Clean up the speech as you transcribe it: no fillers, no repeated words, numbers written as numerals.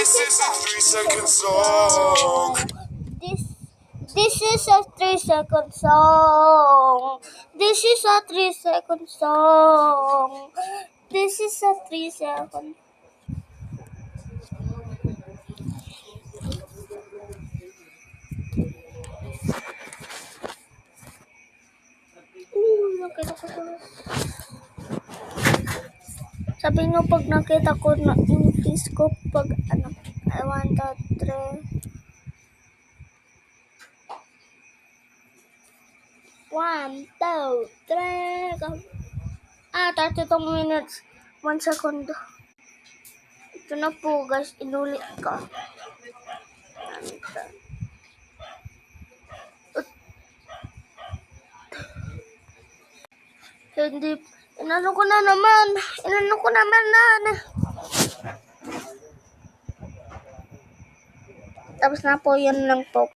This is a 3-second song. This is a 3-second song. This is a 3-second song. This is a 3-second. Nakita ko to. Sabi nyo pag nakita ko na increase ko pag ano, 1, 2, 3. 1, 2, 3. 32 minutes. 1 second. Ito na po guys, inulit ka. Hindi, inano ko na naman Tapos na po, yun lang po.